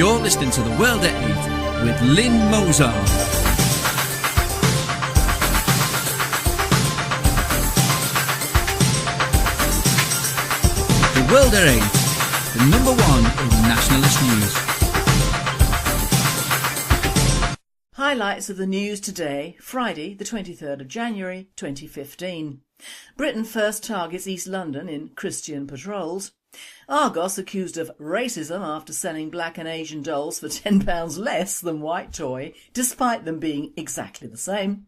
You're listening to The World at 8 with Lynn Mozart. The World at 8, the number one in nationalist news. Highlights of the news today, Friday the 23rd of January 2015. Britain first targets East London in Christian patrols. Argos accused of racism after selling black and Asian dolls for £10 less than white toy, despite them being exactly the same.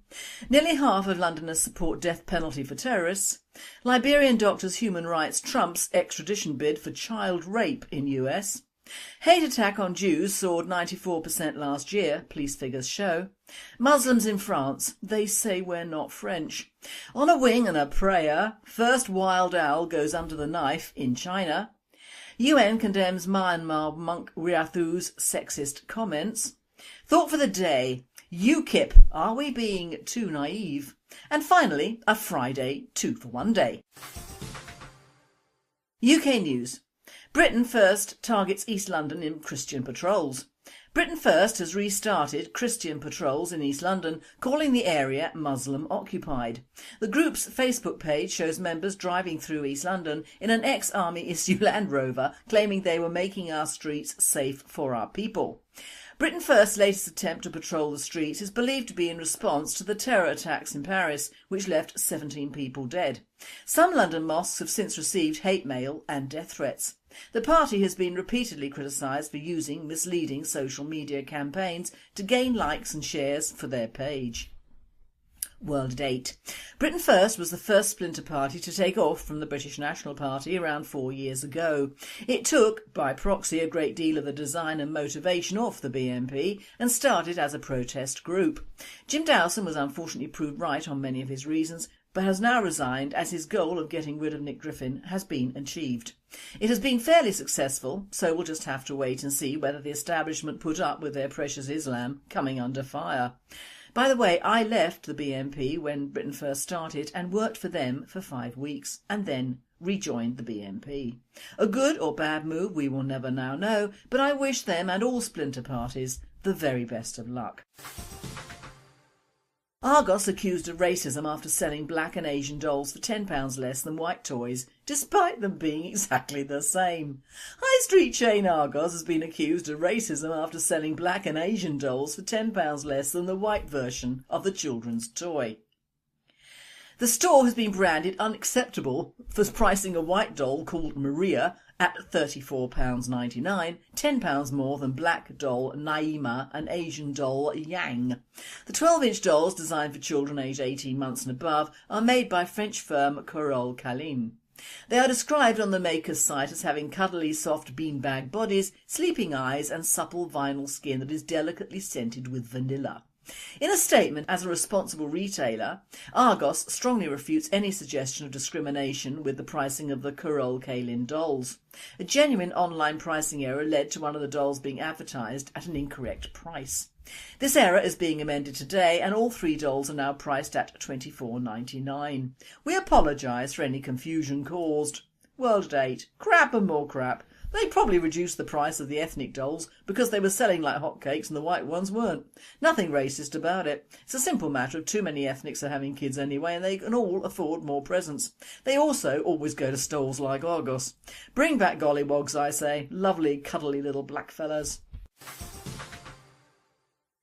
Nearly half of Londoners support death penalty for terrorists. Liberian doctors' human rights trumps extradition bid for child rape in US. Hate attack on Jews soared 94% last year, police figures show. Muslims in France, they say we're not French. On a wing and a prayer, first wild owl goes under the knife in China. UN condemns Myanmar monk Riathu's sexist comments. Thought for the day, UKIP, are we being too naive? And finally, a Friday 2 for 1 day. UK news. Britain First targets East London in Christian patrols. Britain First has restarted Christian patrols in East London, calling the area Muslim occupied. The group's Facebook page shows members driving through East London in an ex-army issue Land Rover, claiming they were making our streets safe for our people. Britain First's latest attempt to patrol the streets is believed to be in response to the terror attacks in Paris, which left 17 people dead. Some London mosques have since received hate mail and death threats. The party has been repeatedly criticised for using misleading social media campaigns to gain likes and shares for their page. World at 8. Britain First was the first splinter party to take off from the British National Party around 4 years ago. It took, by proxy, a great deal of the design and motivation off the BNP and started as a protest group. Jim Dowson was unfortunately proved right on many of his reasons, but has now resigned as his goal of getting rid of Nick Griffin has been achieved. It has been fairly successful, so we'll just have to wait and see whether the establishment put up with their precious Islam coming under fire. By the way, I left the BNP when Britain First started and worked for them for 5 weeks and then rejoined the BNP. A good or bad move we will never now know, but I wish them and all splinter parties the very best of luck. Argos accused of racism after selling black and Asian dolls for £10 less than white toys, despite them being exactly the same. High street chain Argos has been accused of racism after selling black and Asian dolls for £10 less than the white version of the children's toy. The store has been branded unacceptable for pricing a white doll called Maria at £34.99, £10 more than black doll Naima and Asian doll Yang. The 12-inch dolls, designed for children aged 18 months and above, are made by French firm Carole Kalin. They are described on the maker's site as having cuddly soft beanbag bodies, sleeping eyes and supple vinyl skin that is delicately scented with vanilla. In a statement, as a responsible retailer, Argos strongly refutes any suggestion of discrimination with the pricing of the Carole Kalin dolls. A genuine online pricing error led to one of the dolls being advertised at an incorrect price. This error is being amended today and all 3 dolls are now priced at $24.99. We apologise for any confusion caused. World at 8. Crap and more crap. They probably reduced the price of the ethnic dolls because they were selling like hotcakes and the white ones weren't. Nothing racist about it. It's a simple matter of too many ethnics are having kids anyway and they can all afford more presents. They also always go to stalls like Argos. Bring back gollywogs, I say. Lovely, cuddly little black fellas.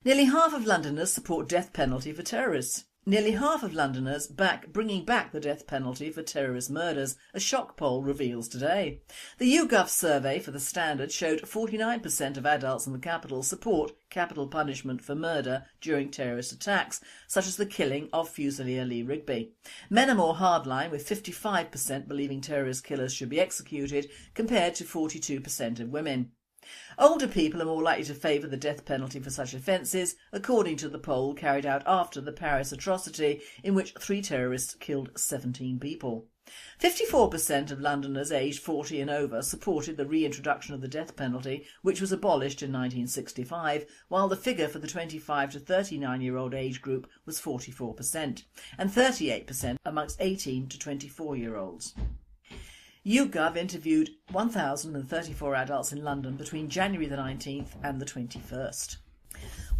Nearly half of Londoners support death penalty for terrorists. Nearly half of Londoners bringing back the death penalty for terrorist murders, a shock poll reveals today. The YouGov survey for The Standard showed 49% of adults in the capital support capital punishment for murder during terrorist attacks, such as the killing of Fusilier Lee Rigby. Men are more hardline, with 55% believing terrorist killers should be executed, compared to 42% of women. Older people are more likely to favour the death penalty for such offences, according to the poll carried out after the Paris atrocity, in which 3 terrorists killed 17 people. 54% of Londoners aged 40 and over supported the reintroduction of the death penalty, which was abolished in 1965, while the figure for the 25 to 39-year-old age group was 44%, and 38% amongst 18 to 24-year-olds. YouGov interviewed 1,034 adults in London between January the 19th and the 21st.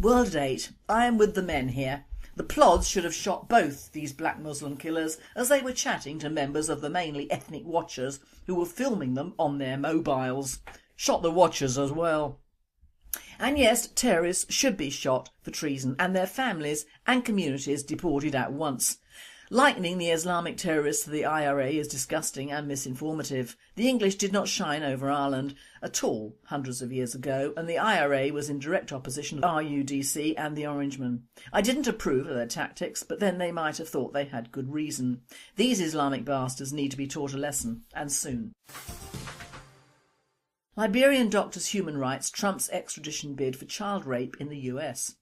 World at 8. I am with the men here. The plods should have shot both these black Muslim killers as they were chatting to members of the mainly ethnic watchers who were filming them on their mobiles. Shot the watchers as well. And yes, terrorists should be shot for treason and their families and communities deported at once. Likening the Islamic terrorists to the IRA is disgusting and misinformative. The English did not shine over Ireland at all hundreds of years ago, and the IRA was in direct opposition to RUDC and the Orangemen. I didn't approve of their tactics, but then they might have thought they had good reason. These Islamic bastards need to be taught a lesson, and soon. Liberian doctor's human rights trumps extradition bid for child rape in the US.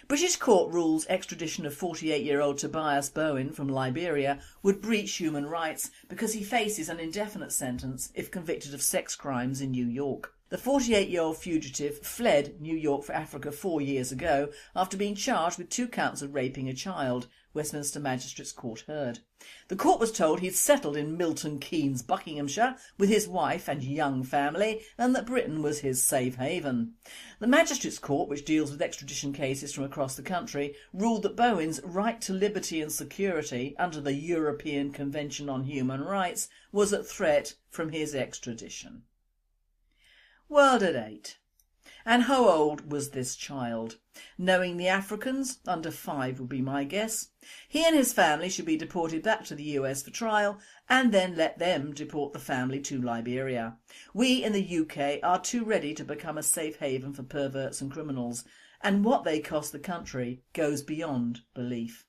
British court rules extradition of 48-year-old Tobias Bowen from Liberia would breach human rights because he faces an indefinite sentence if convicted of sex crimes in New York. The 48-year-old fugitive fled New York for Africa 4 years ago after being charged with 2 counts of raping a child, Westminster Magistrates Court heard. The court was told he'd settled in Milton Keynes, Buckinghamshire, with his wife and young family, and that Britain was his safe haven. The Magistrates Court, which deals with extradition cases from across the country, ruled that Bowen's right to liberty and security under the European Convention on Human Rights was at threat from his extradition. World at 8. And how old was this child? Knowing the Africans, under 5 would be my guess. He and his family should be deported back to the US for trial and then let them deport the family to Liberia. We in the UK are too ready to become a safe haven for perverts and criminals, and what they cost the country goes beyond belief.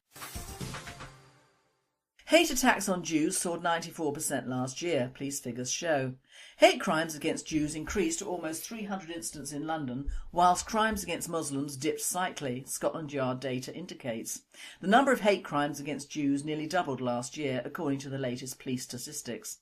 Hate attacks on Jews soared 94% last year, police figures show. Hate crimes against Jews increased to almost 300 incidents in London, whilst crimes against Muslims dipped slightly, Scotland Yard data indicates. The number of hate crimes against Jews nearly doubled last year, according to the latest police statistics.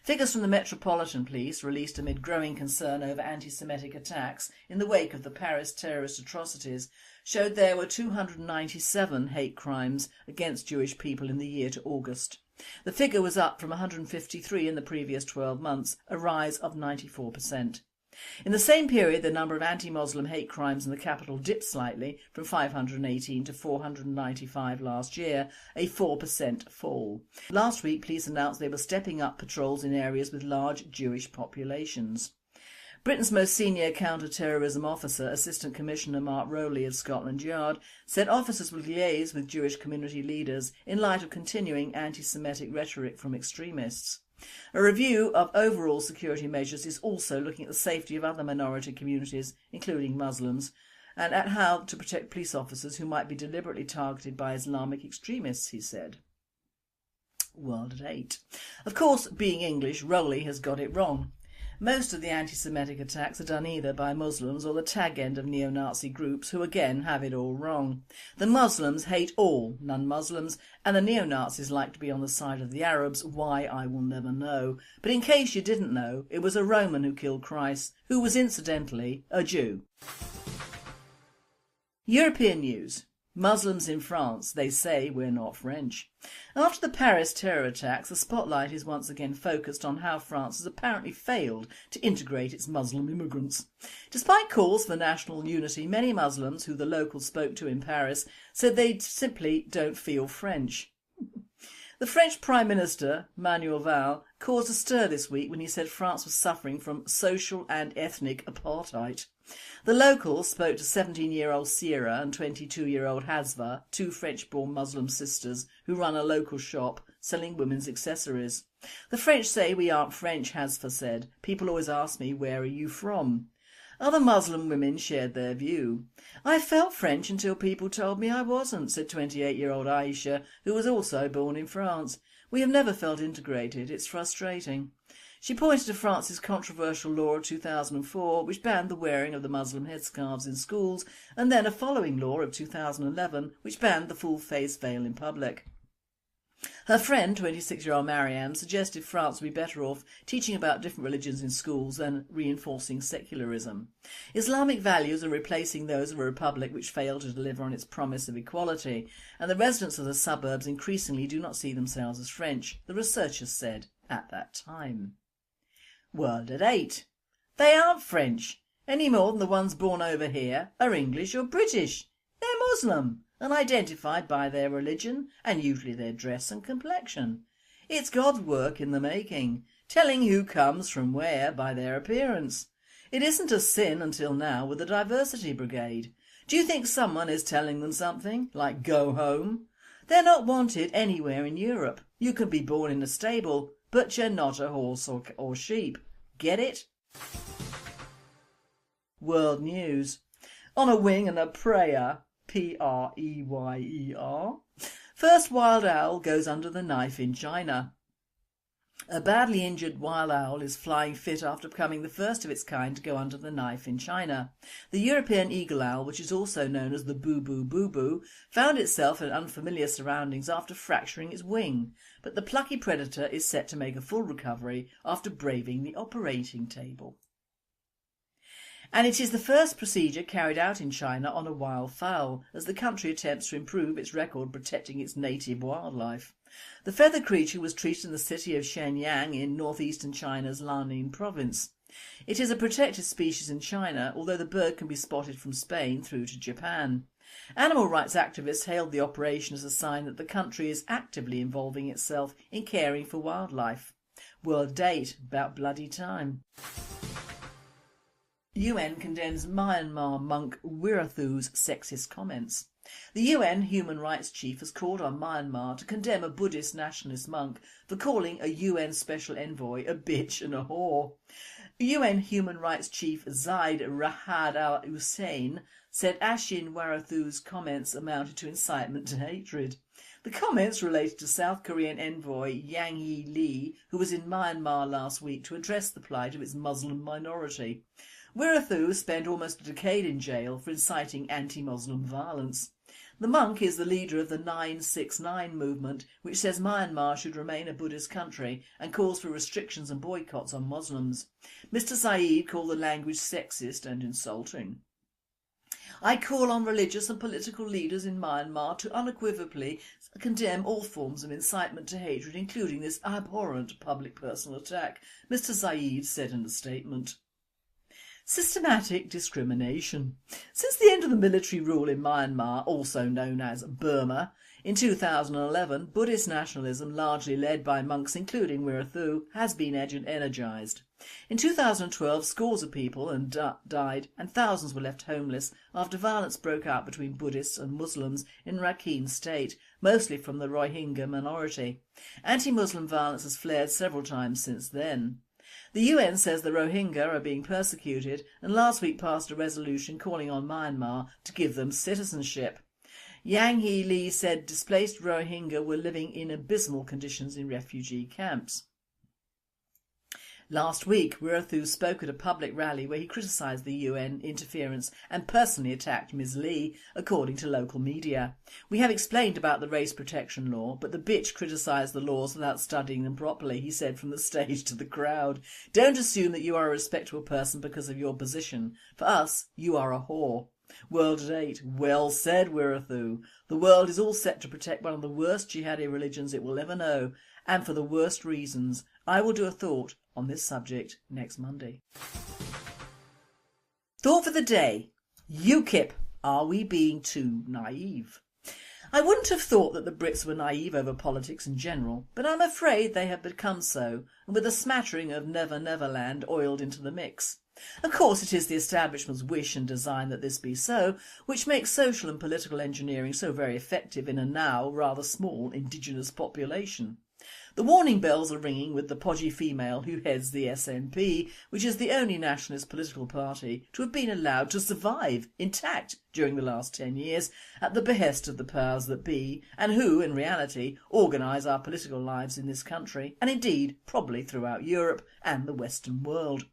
Figures from the Metropolitan Police, released amid growing concern over anti-Semitic attacks in the wake of the Paris terrorist atrocities, showed there were 297 hate crimes against Jewish people in the year to August. The figure was up from 153 in the previous 12 months, a rise of 94%. In the same period, the number of anti-Muslim hate crimes in the capital dipped slightly from 518 to 495 last year, a 4% fall. Last week, police announced they were stepping up patrols in areas with large Jewish populations. Britain's most senior counter-terrorism officer, Assistant Commissioner Mark Rowley of Scotland Yard, said officers will liaise with Jewish community leaders in light of continuing anti-Semitic rhetoric from extremists. A review of overall security measures is also looking at the safety of other minority communities, including Muslims, and at how to protect police officers who might be deliberately targeted by Islamic extremists, he said. World at 8. Of course, being English, Rowley has got it wrong. Most of the anti-Semitic attacks are done either by Muslims or the tag end of neo-Nazi groups who again have it all wrong. The Muslims hate all non-Muslims and the neo-Nazis like to be on the side of the Arabs. Why, I will never know. But in case you didn't know, it was a Roman who killed Christ, who was incidentally a Jew. European news. Muslims in France, they say we're not French. After the Paris terror attacks, the spotlight is once again focused on how France has apparently failed to integrate its Muslim immigrants. Despite calls for national unity, many Muslims who the locals spoke to in Paris said they simply don't feel French. The French Prime Minister, Manuel Valls, caused a stir this week when he said France was suffering from social and ethnic apartheid. The locals spoke to 17-year-old Sierra and 22-year-old Hasva, 2 French-born Muslim sisters who run a local shop selling women's accessories. The French say we aren't French, Hasva said. People always ask me, where are you from? Other Muslim women shared their view. I felt French until people told me I wasn't, said 28-year-old Aisha, who was also born in France. We have never felt integrated. It's frustrating. She pointed to France's controversial law of 2004, which banned the wearing of the Muslim headscarves in schools, and then a following law of 2011, which banned the full face veil in public. Her friend, 26-year-old Mariam, suggested France would be better off teaching about different religions in schools than reinforcing secularism. Islamic values are replacing those of a republic which failed to deliver on its promise of equality, and the residents of the suburbs increasingly do not see themselves as French, the researchers said at that time. World at 8. They aren't French, any more than the ones born over here are English or British. They're Muslim and identified by their religion and usually their dress and complexion. It's God's work in the making, telling who comes from where by their appearance. It isn't a sin until now with the diversity brigade. Do you think someone is telling them something, like go home? They're not wanted anywhere in Europe. You can be born in a stable, but you're not a horse or sheep. Get it? World news. On a wing and a prayer, Preyer. First wild owl goes under the knife in China. A badly injured wild owl is flying fit after becoming the first of its kind to go under the knife in China. The European eagle owl, which is also known as the boo-boo, found itself in unfamiliar surroundings after fracturing its wing, but the plucky predator is set to make a full recovery after braving the operating table. And it is the first procedure carried out in China on a wild fowl, as the country attempts to improve its record protecting its native wildlife. The feathered creature was treated in the city of Shenyang in northeastern China's Liaoning province. It is a protected species in China, although the bird can be spotted from Spain through to Japan. Animal rights activists hailed the operation as a sign that the country is actively involving itself in caring for wildlife. World date, about bloody time. UN condemns Myanmar monk Wirathu's sexist comments. The UN Human Rights Chief has called on Myanmar to condemn a Buddhist nationalist monk for calling a UN Special Envoy a bitch and a whore. UN Human Rights Chief Zaid Ra'ad Al Hussein said Ashin Wirathu's comments amounted to incitement to hatred. The comments related to South Korean envoy Yang Lee, who was in Myanmar last week to address the plight of its Muslim minority. Wirathu spent almost a decade in jail for inciting anti-Muslim violence. The monk is the leader of the 969 movement, which says Myanmar should remain a Buddhist country and calls for restrictions and boycotts on Muslims. Mr. Saeed called the language sexist and insulting. I call on religious and political leaders in Myanmar to unequivocally condemn all forms of incitement to hatred, including this abhorrent public personal attack, Mr. Saeed said in a statement. Systematic discrimination. Since the end of the military rule in Myanmar, also known as Burma, in 2011, Buddhist nationalism, largely led by monks including Wirathu, has been energised. In 2012, scores of people died and thousands were left homeless after violence broke out between Buddhists and Muslims in Rakhine state, mostly from the Rohingya minority. Anti-Muslim violence has flared several times since then. The UN says the Rohingya are being persecuted and last week passed a resolution calling on Myanmar to give them citizenship. Yang Lee said displaced Rohingya were living in abysmal conditions in refugee camps. Last week, Wirathu spoke at a public rally where he criticised the UN interference and personally attacked Ms Lee, according to local media. We have explained about the race protection law, but the bitch criticised the laws without studying them properly, he said from the stage to the crowd. Don't assume that you are a respectable person because of your position. For us, you are a whore. World at 8. Well said, Wirathu. The world is all set to protect one of the worst jihadi religions it will ever know, and for the worst reasons. I will do a thought on this subject next Monday. Thought for the day. UKIP, are we being too naive? I wouldn't have thought that the Brits were naive over politics in general, but I'm afraid they have become so, and with a smattering of Never Never Land oiled into the mix. Of course it is the establishment's wish and design that this be so, which makes social and political engineering so very effective in a now rather small indigenous population. The warning bells are ringing with the podgy female who heads the SNP, which is the only nationalist political party to have been allowed to survive intact during the last 10 years at the behest of the powers that be, and who, in reality, organise our political lives in this country, and indeed probably throughout Europe and the Western world.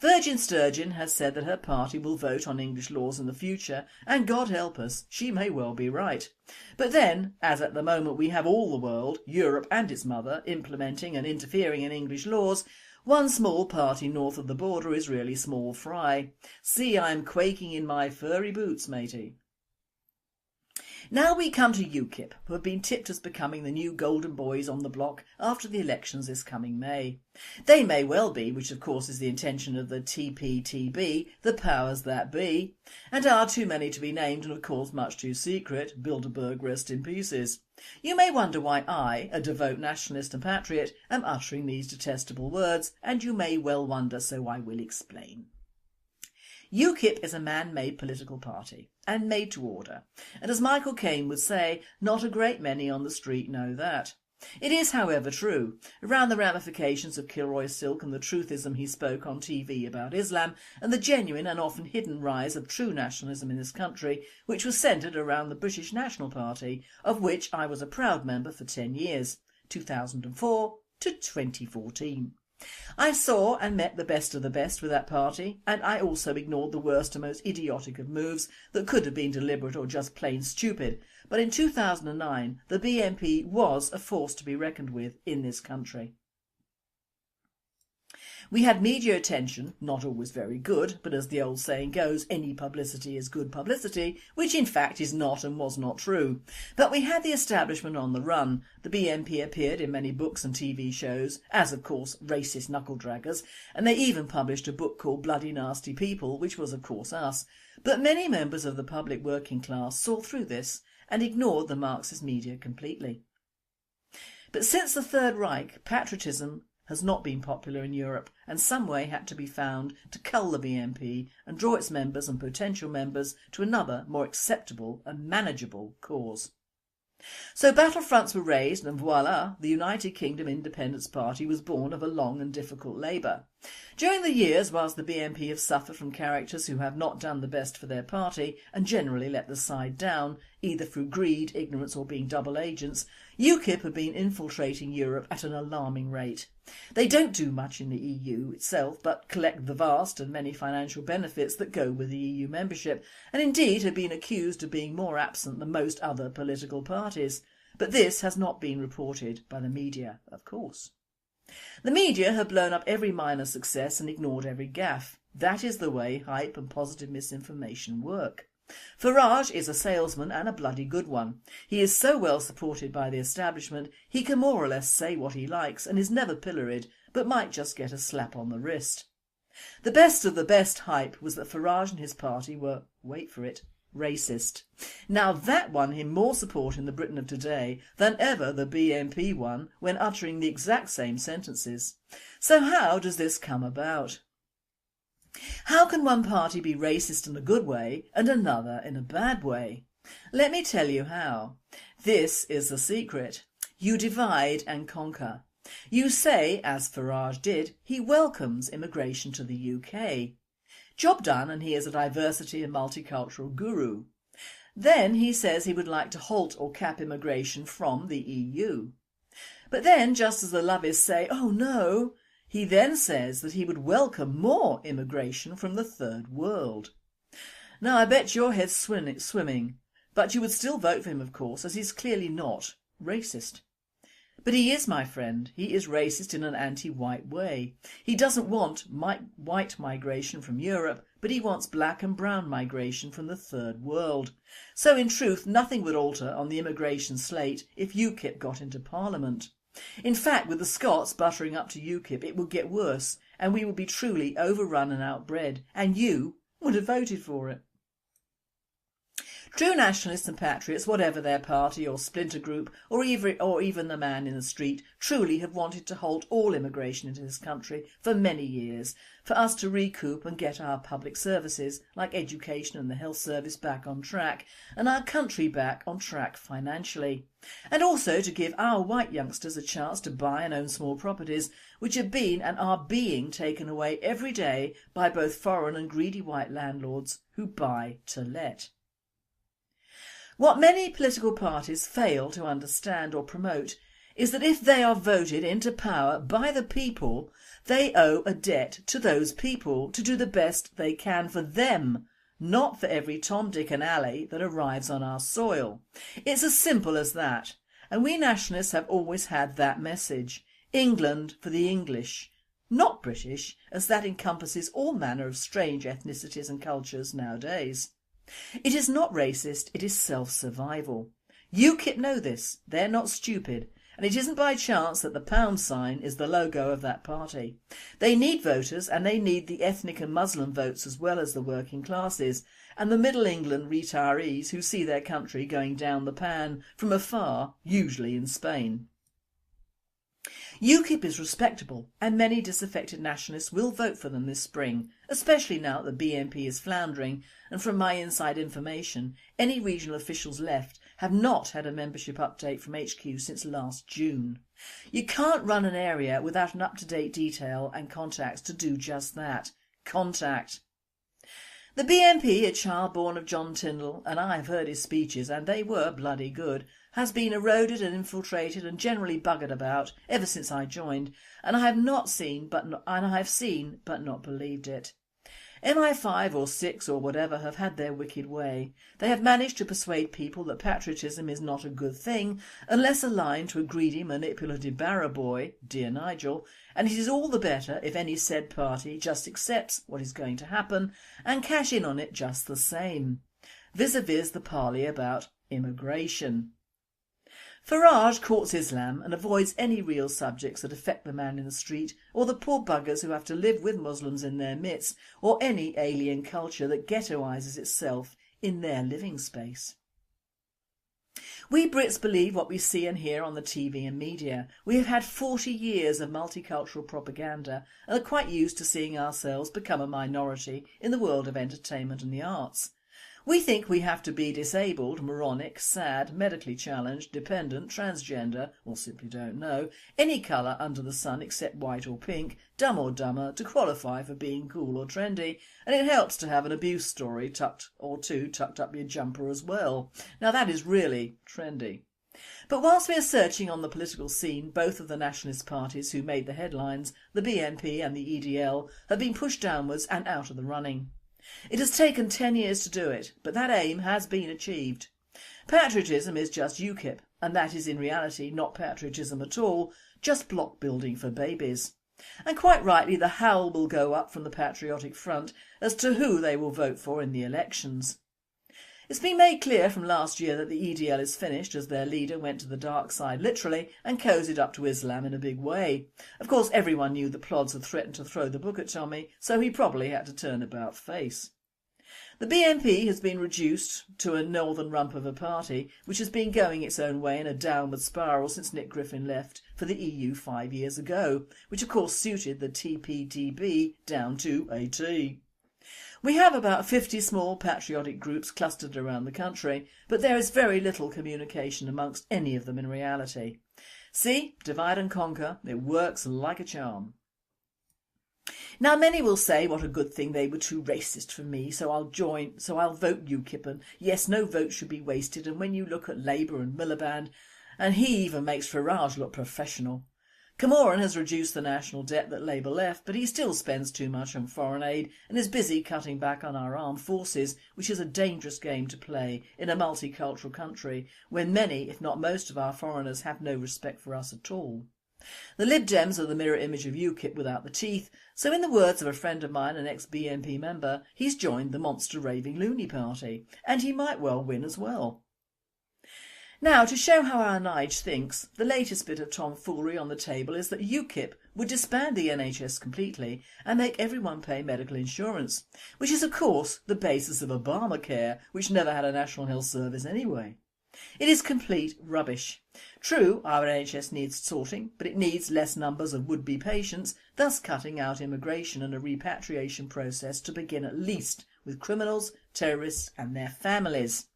Virgin Sturgeon has said that her party will vote on English laws in the future, and God help us, she may well be right. But then, as at the moment we have all the world, Europe and its mother, implementing and interfering in English laws, one small party north of the border is really small fry. See, I'm quaking in my furry boots, matey. Now we come to UKIP, who have been tipped as becoming the new golden boys on the block after the elections this coming May. They may well be, which of course is the intention of the TPTB, the powers that be, and are too many to be named and of course much too secret. Bilderberg rest in pieces. You may wonder why I, a devout nationalist and patriot, am uttering these detestable words, and you may well wonder, so I will explain. UKIP is a man-made political party, and made to order, and as Michael Caine would say, not a great many on the street know that. It is, however, true, around the ramifications of Kilroy Silk and the truthism he spoke on TV about Islam, and the genuine and often hidden rise of true nationalism in this country, which was centred around the British National Party, of which I was a proud member for 10 years, 2004 to 2014. I saw and met the best of the best with that party, and I also ignored the worst and most idiotic of moves that could have been deliberate or just plain stupid, but in 2009 the BNP was a force to be reckoned with in this country. We had media attention, not always very good, but as the old saying goes, any publicity is good publicity, which in fact is not and was not true. But we had the establishment on the run. The BNP appeared in many books and TV shows, as of course racist knuckle-draggers, and they even published a book called Bloody Nasty People, which was of course us. But many members of the public working class saw through this and ignored the Marxist media completely. But since the Third Reich, patriotism has not been popular in Europe, and some way had to be found to cull the BNP and draw its members and potential members to another, more acceptable and manageable cause. So battlefronts were raised and voila, the United Kingdom Independence Party was born of a long and difficult labour. During the years whilst the BNP have suffered from characters who have not done the best for their party and generally let the side down, either through greed, ignorance or being double agents, UKIP have been infiltrating Europe at an alarming rate. They don't do much in the EU itself but collect the vast and many financial benefits that go with the EU membership, and indeed have been accused of being more absent than most other political parties. But this has not been reported by the media, of course. The media have blown up every minor success and ignored every gaffe. That is the way hype and positive misinformation work. Farage is a salesman and a bloody good one. He is so well supported by the establishment he can more or less say what he likes and is never pilloried, but might just get a slap on the wrist. The best of the best hype was that Farage and his party were, wait for it, racist. Now that won him more support in the Britain of today than ever the BNP won when uttering the exact same sentences. So how does this come about? How can one party be racist in a good way and another in a bad way? Let me tell you how. This is the secret. You divide and conquer. You say, as Farage did, he welcomes immigration to the UK. Job done, and he is a diversity and multicultural guru. Then he says he would like to halt or cap immigration from the EU. But then, just as the lovies say, oh no, he then says that he would welcome more immigration from the Third World. Now I bet your head's swimming, but you would still vote for him of course, as he's clearly not racist. But he is, my friend, he is racist in an anti-white way. He doesn't want white migration from Europe, but he wants black and brown migration from the Third World. So in truth nothing would alter on the immigration slate if UKIP got into Parliament. In fact, with the Scots buttering up to UKIP, it would get worse, and we would be truly overrun and outbred, and you would have voted for it. True nationalists and patriots, whatever their party or splinter group, or even the man in the street, truly have wanted to halt all immigration into this country for many years, for us to recoup and get our public services, like education and the health service, back on track, and our country back on track financially. And also to give our white youngsters a chance to buy and own small properties, which have been and are being taken away every day by both foreign and greedy white landlords who buy to let. What many political parties fail to understand or promote is that if they are voted into power by the people, they owe a debt to those people to do the best they can for them, not for every Tom, Dick and Alley that arrives on our soil. It's as simple as that, and we nationalists have always had that message. England for the English, not British, as that encompasses all manner of strange ethnicities and cultures nowadays. It is not racist, it is self-survival. UKIP know this, they're not stupid, and it isn't by chance that the pound sign is the logo of that party. They need voters, and they need the ethnic and Muslim votes as well as the working classes and the Middle England retirees who see their country going down the pan from afar, usually in Spain. UKIP is respectable, and many disaffected nationalists will vote for them this spring, especially now that the BNP is floundering, and from my inside information, any regional officials left have not had a membership update from HQ since last June. You can't run an area without an up-to-date detail and contacts to do just that. Contact. The BNP, a child born of John Tyndall, and I have heard his speeches and they were bloody good, has been eroded and infiltrated and generally buggered about ever since I joined, and I have seen but not believed it. MI5 or 6 or whatever have had their wicked way. They have managed to persuade people that patriotism is not a good thing unless aligned to a greedy, manipulative barrow boy, dear Nigel, and it is all the better if any said party just accepts what is going to happen and cash in on it just the same. Vis-a-vis the parley about immigration. Farage courts Islam and avoids any real subjects that affect the man in the street or the poor buggers who have to live with Muslims in their midst or any alien culture that ghettoises itself in their living space. We Brits believe what we see and hear on the TV and media. We have had 40 years of multicultural propaganda and are quite used to seeing ourselves become a minority in the world of entertainment and the arts. We think we have to be disabled, moronic, sad, medically challenged, dependent, transgender, or simply don't know, any colour under the sun except white or pink, dumb or dumber, to qualify for being cool or trendy, and it helps to have an abuse story tucked up your jumper as well. Now that is really trendy. But whilst we are searching on the political scene, both of the nationalist parties who made the headlines, the BNP and the EDL, have been pushed downwards and out of the running. It has taken 10 years to do it, but that aim has been achieved. Patriotism is just UKIP, and that is in reality not patriotism at all, just block building for babies. And quite rightly the howl will go up from the Patriotic Front as to who they will vote for in the elections. It's been made clear from last year that the EDL is finished as their leader went to the dark side literally and cozied up to Islam in a big way. Of course everyone knew the plods had threatened to throw the book at Tommy, so he probably had to turn about face. The BNP has been reduced to a northern rump of a party which has been going its own way in a downward spiral since Nick Griffin left for the EU 5 years ago, which of course suited the TPDB down to a T. We have about 50 small patriotic groups clustered around the country, but there is very little communication amongst any of them in reality. See, divide and conquer, it works like a charm. Now many will say what a good thing they were too racist for me, so I'll vote UKIP, and yes, no vote should be wasted, and when you look at Labour and Miliband, and he even makes Farage look professional. Cameron has reduced the national debt that Labour left, but he still spends too much on foreign aid and is busy cutting back on our armed forces, which is a dangerous game to play in a multicultural country when many, if not most of our foreigners have no respect for us at all. The Lib Dems are the mirror image of UKIP without the teeth, so in the words of a friend of mine, an ex-BNP member, he's joined the monster raving loony party, and he might well win as well. Now, to show how our Nige thinks, the latest bit of tomfoolery on the table is that UKIP would disband the NHS completely and make everyone pay medical insurance, which is of course the basis of Obamacare, which never had a national health service anyway. It is complete rubbish. True, our NHS needs sorting, but it needs less numbers of would-be patients, thus cutting out immigration and a repatriation process to begin at least with criminals, terrorists and their families.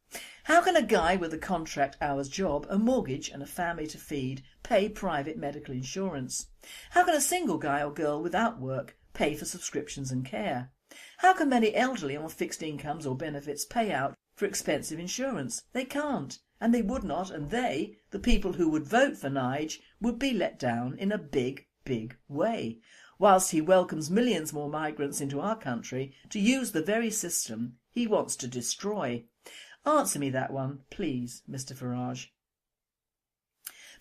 How can a guy with a contract hours job, a mortgage and a family to feed pay private medical insurance? How can a single guy or girl without work pay for subscriptions and care? How can many elderly on fixed incomes or benefits pay out for expensive insurance? They can't, and they would not, and they, the people who would vote for Nige, would be let down in a big, big way, whilst he welcomes millions more migrants into our country to use the very system he wants to destroy. Answer me that one, please, Mr Farage.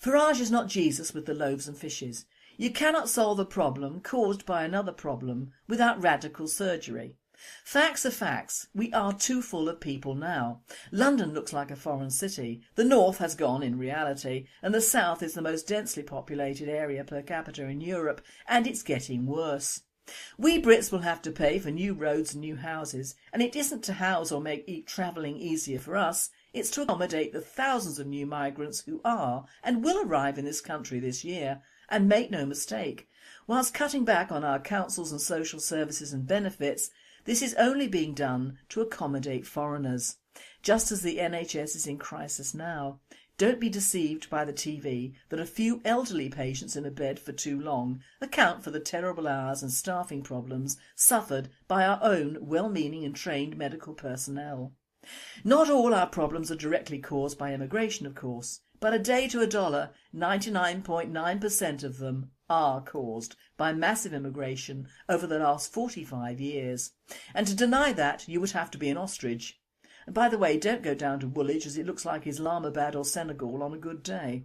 Farage is not Jesus with the loaves and fishes. You cannot solve a problem caused by another problem without radical surgery. Facts are facts. We are too full of people now. London looks like a foreign city. The north has gone in reality, and the south is the most densely populated area per capita in Europe, and it's getting worse. We Brits will have to pay for new roads and new houses, and it isn't to house or make travelling easier for us, it's to accommodate the thousands of new migrants who are and will arrive in this country this year. And make no mistake, whilst cutting back on our councils and social services and benefits, this is only being done to accommodate foreigners, just as the NHS is in crisis now. Don't be deceived by the TV that a few elderly patients in a bed for too long account for the terrible hours and staffing problems suffered by our own well-meaning and trained medical personnel. Not all our problems are directly caused by immigration, of course, but a day to a dollar, 99.9% of them are caused by massive immigration over the last 45 years. And to deny that, you would have to be an ostrich. And by the way, don't go down to Woolwich, as it looks like Islamabad or Senegal on a good day.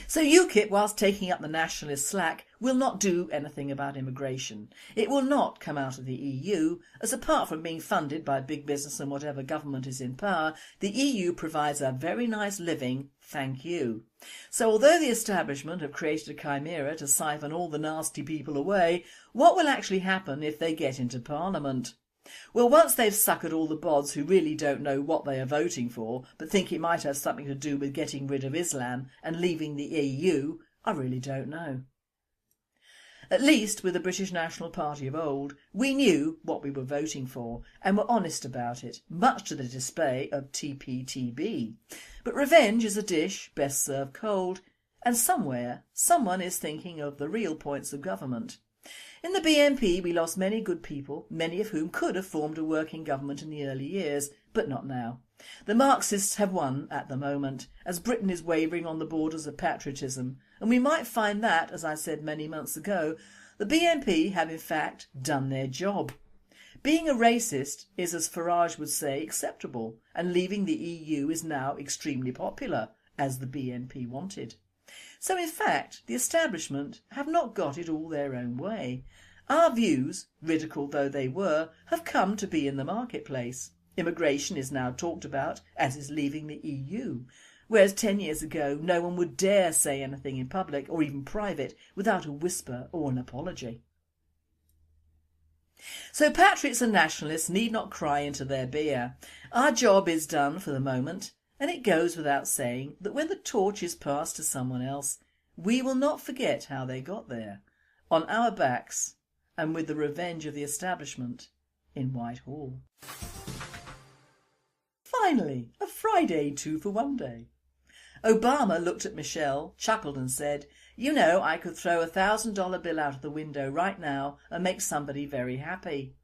So UKIP, whilst taking up the nationalist slack, will not do anything about immigration. It will not come out of the EU, as apart from being funded by big business and whatever government is in power, the EU provides a very nice living, thank you. So although the establishment have created a chimera to siphon all the nasty people away, what will actually happen if they get into Parliament? Well, once they've suckered all the bods who really don't know what they are voting for, but think it might have something to do with getting rid of Islam and leaving the EU, I really don't know. At least with the British National Party of old, we knew what we were voting for and were honest about it, much to the dismay of TPTB. But revenge is a dish best served cold, and somewhere someone is thinking of the real points of government. In the BNP we lost many good people, many of whom could have formed a working government in the early years, but not now. The Marxists have won at the moment, as Britain is wavering on the borders of patriotism, and we might find that, as I said many months ago, the BNP have in fact done their job. Being a racist is, as Farage would say, acceptable, and leaving the EU is now extremely popular, as the BNP wanted. So in fact, the establishment have not got it all their own way. Our views, ridiculed though they were, have come to be in the marketplace. Immigration is now talked about, as is leaving the EU, whereas 10 years ago no one would dare say anything in public or even private without a whisper or an apology. So patriots and nationalists need not cry into their beer. Our job is done for the moment. And it goes without saying that when the torch is passed to someone else, we will not forget how they got there, on our backs and with the revenge of the establishment in Whitehall. Finally, a Friday 2-for-1 day. Obama looked at Michelle, chuckled and said, "You know, I could throw $1,000 bill out of the window right now and make somebody very happy."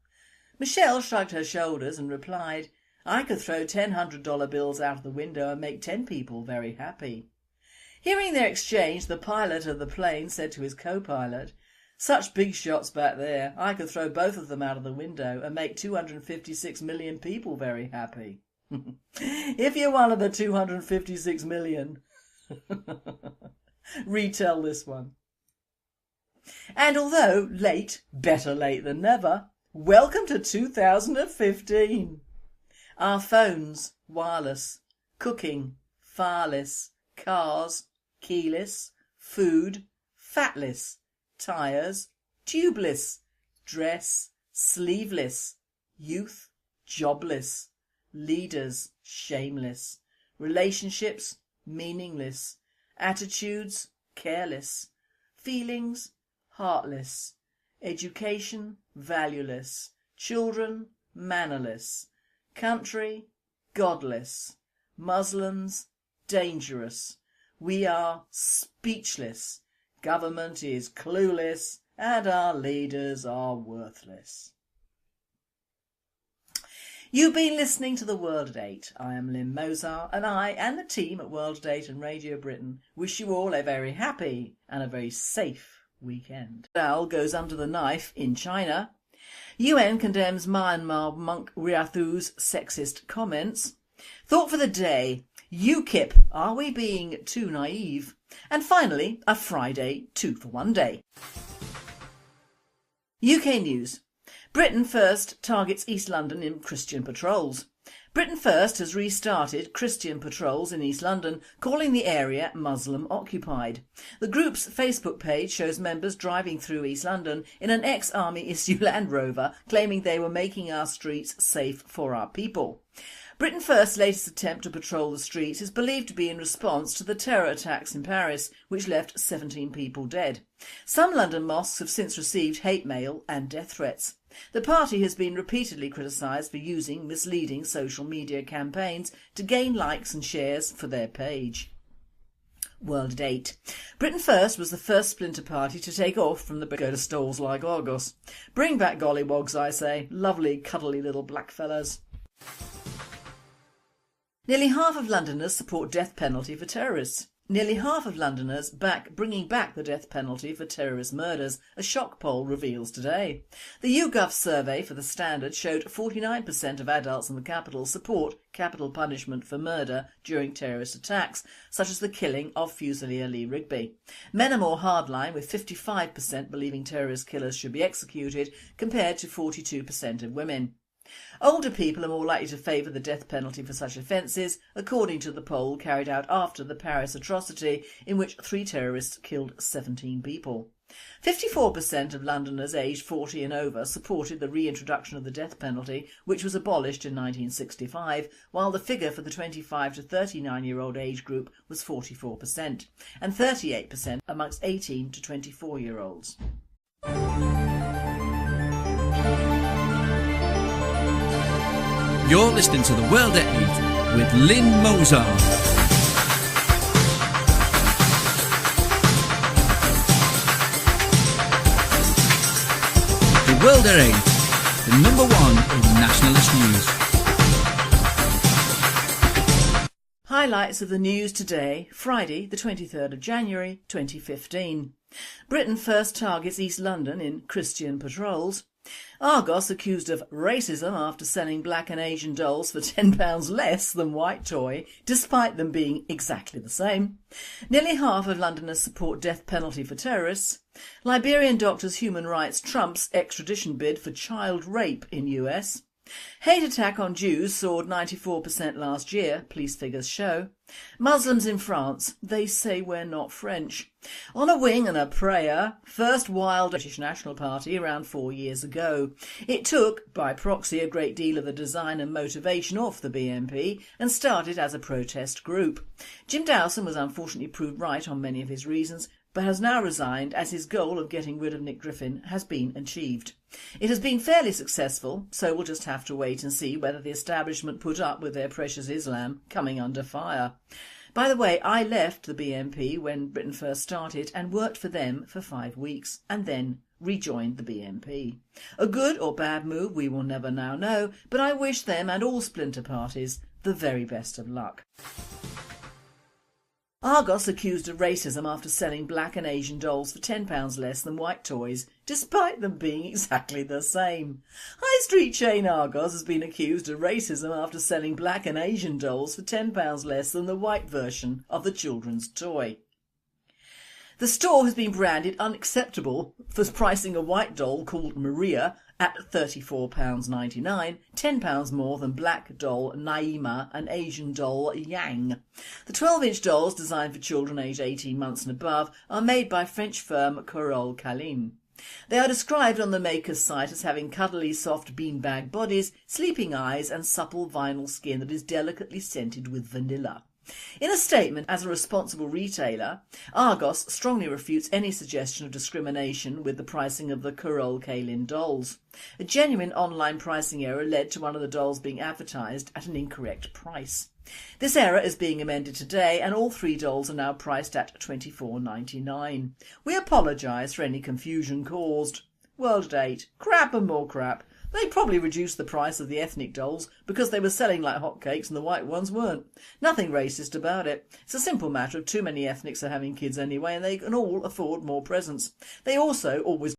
Michelle shrugged her shoulders and replied, "I could throw $100 bills out of the window and make 10 people very happy." Hearing their exchange, the pilot of the plane said to his co-pilot, "Such big shots back there, I could throw both of them out of the window and make 256 million people very happy." If you're one of the 256 million, retell this one. And although late, better late than never, welcome to 2015. Our phones, wireless, cooking, fireless, cars, keyless, food, fatless, tyres, tubeless, dress, sleeveless, youth, jobless, leaders, shameless, relationships, meaningless, attitudes, careless, feelings, heartless, education, valueless, children, mannerless, country, godless, Muslims, dangerous, we are speechless, government is clueless, and our leaders are worthless. You've been listening to The World at 8. I am Lynn Mozart, and I and the team at World at 8 and Radio Britain wish you all a very happy and a very safe weekend. Dal goes under the knife in China. UN condemns Myanmar monk Riathu's sexist comments. Thought for the day, UKIP, are we being too naive? And finally, a Friday 2-for-1 day. UK news. Britain First targets East London in Christian patrols. Britain First has restarted Christian patrols in East London, calling the area Muslim occupied. The group's Facebook page shows members driving through East London in an ex-army issue Land Rover, claiming they were making our streets safe for our people. Britain First's latest attempt to patrol the streets is believed to be in response to the terror attacks in Paris, which left 17 people dead. Some London mosques have since received hate mail and death threats. The party has been repeatedly criticised for using misleading social media campaigns to gain likes and shares for their page. World at 8. Britain First was the first splinter party to take off from the go to stalls like Argos. Bring back gollywogs, I say. Lovely, cuddly little black fellas. Nearly half of Londoners support death penalty for terrorists. Nearly half of Londoners back bringing back the death penalty for terrorist murders, a shock poll reveals today. The YouGov survey for The Standard showed 49% of adults in the capital support capital punishment for murder during terrorist attacks, such as the killing of Fusilier Lee Rigby. Men are more hardline, with 55% believing terrorist killers should be executed, compared to 42% of women. Older people are more likely to favour the death penalty for such offences, according to the poll carried out after the Paris atrocity, in which 3 terrorists killed 17 people. 54% of Londoners aged 40 and over supported the reintroduction of the death penalty, which was abolished in 1965, while the figure for the 25 to 39-year-old age group was 44%, and 38% amongst 18 to 24-year-olds. You're listening to The World at 8 with Lynn Mozart. The World at 8, the number one in nationalist news. Highlights of the news today, Friday the 23rd of January 2015. Britain First targets East London in Christian patrols. Argos accused of racism after selling black and Asian dolls for £10 less than white toy, despite them being exactly the same. Nearly half of Londoners support death penalty for terrorists. Liberian doctors' human rights trumps extradition bid for child rape in US. Hate attack on Jews soared 94% last year, police figures show. Muslims in France, they say we're not French. On a wing and a prayer, first wild British National Party around 4 years ago. It took, by proxy, a great deal of the design and motivation off the BNP and started as a protest group. Jim Dowson was unfortunately proved right on many of his reasons, but has now resigned as his goal of getting rid of Nick Griffin has been achieved. It has been fairly successful, so we'll just have to wait and see whether the establishment put up with their precious Islam coming under fire. By the way, I left the BNP when Britain First started and worked for them for 5 weeks and then rejoined the BNP. A good or bad move we will never now know, but I wish them and all splinter parties the very best of luck. Argos accused of racism after selling black and Asian dolls for £10 less than white toys, despite them being exactly the same. High street chain Argos has been accused of racism after selling black and Asian dolls for £10 less than the white version of the children's toy. The store has been branded unacceptable for pricing a white doll called Maria at £34.99, £10 more than black doll Naima and Asian doll Yang. The 12-inch dolls, designed for children aged 18 months and above, are made by French firm Carole Calin. They are described on the maker's site as having cuddly soft beanbag bodies, sleeping eyes and supple vinyl skin that is delicately scented with vanilla. In a statement, as a responsible retailer, Argos strongly refutes any suggestion of discrimination with the pricing of the Carole Calin dolls. A genuine online pricing error led to one of the dolls being advertised at an incorrect price. This error is being amended today and all 3 dolls are now priced at $24.99. We apologise for any confusion caused. World at 8. Crap and more crap. They probably reduced the price of the ethnic dolls because they were selling like hotcakes and the white ones weren't. Nothing racist about it. It's a simple matter of too many ethnics are having kids anyway and they can all afford more presents. They also always